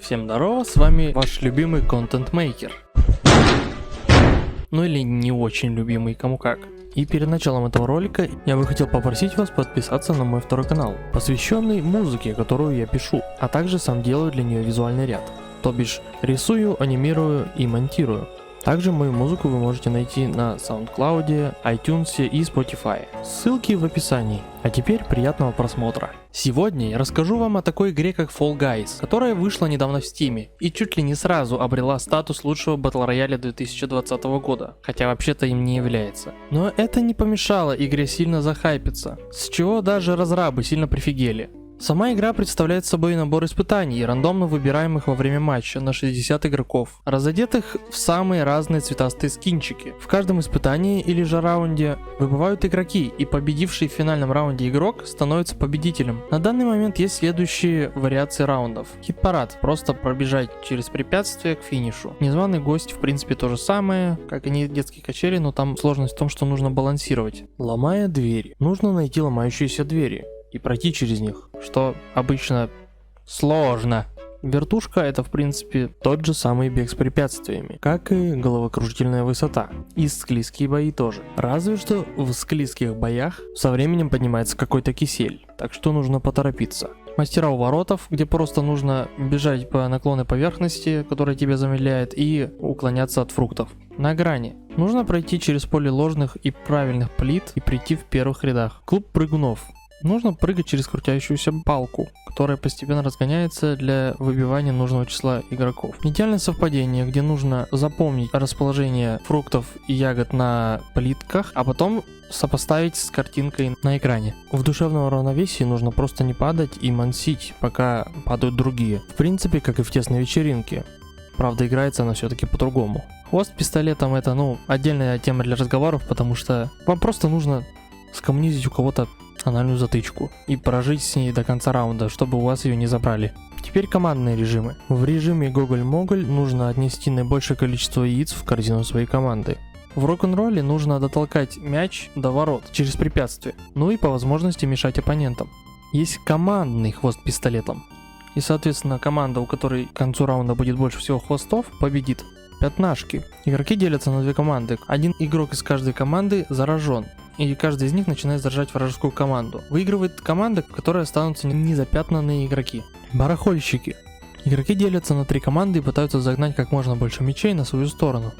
Всем здорово, с вами ваш любимый контент-мейкер. Ну или не очень любимый, кому как. И перед началом этого ролика я бы хотел попросить вас подписаться на мой второй канал, посвященный музыке, которую я пишу, а также сам делаю для нее визуальный ряд. То бишь рисую, анимирую и монтирую. Также мою музыку вы можете найти на SoundCloud, iTunes и Spotify. Ссылки в описании. А теперь приятного просмотра. Сегодня я расскажу вам о такой игре как Fall Guys, которая вышла недавно в Steam и чуть ли не сразу обрела статус лучшего батл рояля 2020 года, хотя вообще-то им не является. Но это не помешало игре сильно захайпиться, с чего даже разрабы сильно прифигели. Сама игра представляет собой набор испытаний, рандомно выбираемых во время матча на 60 игроков, разодетых в самые разные цветастые скинчики. В каждом испытании или же раунде выбывают игроки, и победивший в финальном раунде игрок становится победителем. На данный момент есть следующие вариации раундов. Хит-парад, просто пробежать через препятствия к финишу. Незваный гость, в принципе, то же самое, как и не детские качели, но там сложность в том, что нужно балансировать. Ломая двери. Нужно найти ломающиеся двери и пройти через них, что обычно сложно. Вертушка — это в принципе тот же самый бег с препятствиями, как и головокружительная высота. И склизкие бои тоже. Разве что в склизких боях со временем поднимается какой-то кисель, так что нужно поторопиться. Мастера у воротов, где просто нужно бежать по наклонной поверхности, которая тебя замедляет, и уклоняться от фруктов. На грани. Нужно пройти через поле ложных и правильных плит и прийти в первых рядах. Клуб прыгунов. Нужно прыгать через крутящуюся палку, которая постепенно разгоняется для выбивания нужного числа игроков. Идеальное совпадение, где нужно запомнить расположение фруктов и ягод на плитках, а потом сопоставить с картинкой на экране. В душевном равновесии нужно просто не падать и мансить, пока падают другие. В принципе, как и в тесной вечеринке. Правда, играется она все-таки по-другому. Хвост пистолетом — это, отдельная тема для разговоров, потому что вам просто нужно скоммунизить у кого-то анальную затычку и прожить с ней до конца раунда, чтобы у вас ее не забрали. Теперь командные режимы. В режиме Гоголь-Моголь нужно отнести наибольшее количество яиц в корзину своей команды. В рок-н-ролле нужно дотолкать мяч до ворот через препятствие, ну и по возможности мешать оппонентам. Есть командный хвост пистолетом, и соответственно команда, у которой к концу раунда будет больше всего хвостов, победит. Пятнашки. Игроки делятся на две команды. Один игрок из каждой команды заражен, и каждый из них начинает заражать вражескую команду. Выигрывает команда, в которой останутся незапятнанные игроки. Барахольщики. Игроки делятся на три команды и пытаются загнать как можно больше мячей на свою сторону.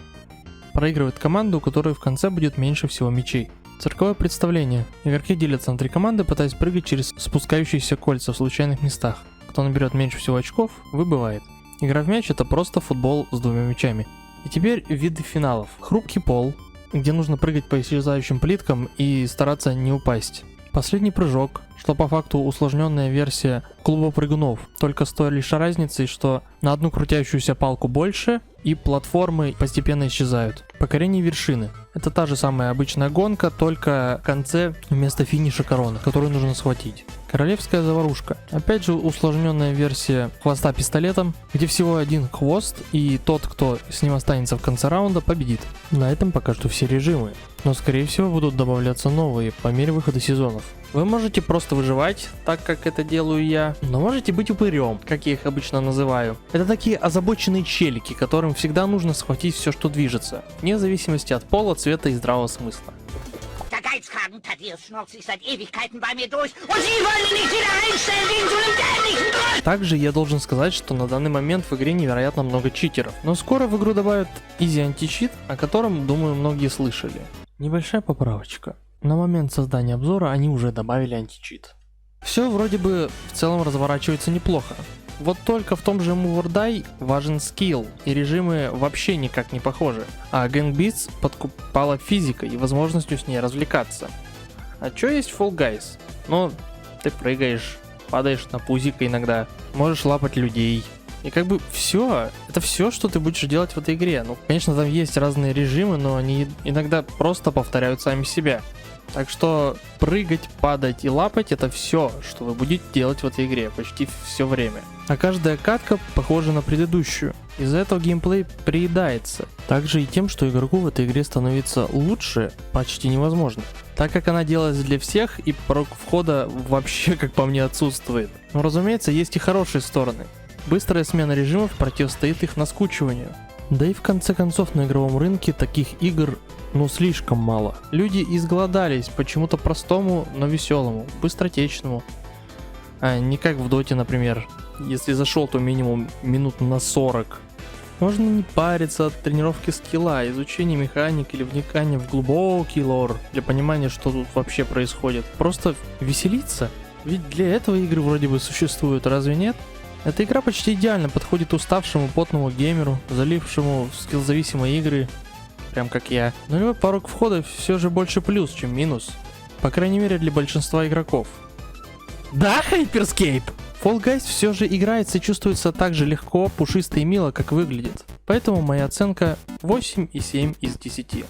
Проигрывает команда, у которой в конце будет меньше всего мячей. Цирковое представление. Игроки делятся на три команды, пытаясь прыгать через спускающиеся кольца в случайных местах. Кто наберет меньше всего очков, выбывает. Игра в мяч — это просто футбол с двумя мячами. И теперь виды финалов. Хрупкий пол, где нужно прыгать по исчезающим плиткам и стараться не упасть. Последний прыжок, что по факту усложненная версия клуба прыгунов, только с той лишь разницей, что на одну крутящуюся палку больше и платформы постепенно исчезают. Покорение вершины. Это та же самая обычная гонка, только в конце вместо финиша корона, которую нужно схватить. Королевская заварушка. Опять же усложненная версия хвоста пистолетом, где всего один хвост, и тот, кто с ним останется в конце раунда, победит. На этом пока что все режимы, но скорее всего будут добавляться новые по мере выхода сезонов. Вы можете просто выживать, так как это делаю я, но можете быть упырем, как я их обычно называю. Это такие озабоченные челики, которым всегда нужно схватить все, что движется, вне зависимости от пола, цвета и здравого смысла. Der Geizkragen Thaddeus schnauzt sich seit Ewigkeiten bei mir durch und Sie wollen ihn nicht wieder einstellen wegen so einem dämlichen Grund! Также я должен сказать, что на данный момент в игре невероятно много читеров, но скоро в игру добавят Easy античит, о котором, думаю, многие слышали. Небольшая поправочка. На момент создания обзора они уже добавили античит. Все вроде бы в целом разворачивается неплохо. Вот только в том же Move or Die важен скилл, и режимы вообще никак не похожи. А Gang Beasts подкупала физикой и возможностью с ней развлекаться. А чё есть Fall Guys? Ты прыгаешь, падаешь на пузико иногда, можешь лапать людей. И как бы все, это все, что ты будешь делать в этой игре. Конечно, там есть разные режимы, но они иногда просто повторяют сами себя. Так что прыгать, падать и лапать — это все, что вы будете делать в этой игре почти все время. А каждая катка похожа на предыдущую. Из-за этого геймплей приедается. Также и тем, что игроку в этой игре становится лучше почти невозможно. Так как она делается для всех, и порог входа вообще, как по мне, отсутствует. Но разумеется, есть и хорошие стороны. Быстрая смена режимов противостоит их наскучиванию. Да и в конце концов на игровом рынке таких игр слишком мало. Люди изголодались по чему-то простому, но веселому, быстротечному. А не как в доте, например. Если зашел, то минимум минут на 40. Можно не париться от тренировки скилла, изучения механик или вникания в глубокий лор для понимания, что тут вообще происходит. Просто веселиться. Ведь для этого игры вроде бы существуют, разве нет? Эта игра почти идеально подходит уставшему потному геймеру, залившему в скиллзависимые игры, прям как я. Нулевой порог входа все же больше плюс, чем минус. По крайней мере для большинства игроков. Да, Hyperscape! Fall Guys все же играется и чувствуется так же легко, пушисто и мило, как выглядит. Поэтому моя оценка 8,7 из 10.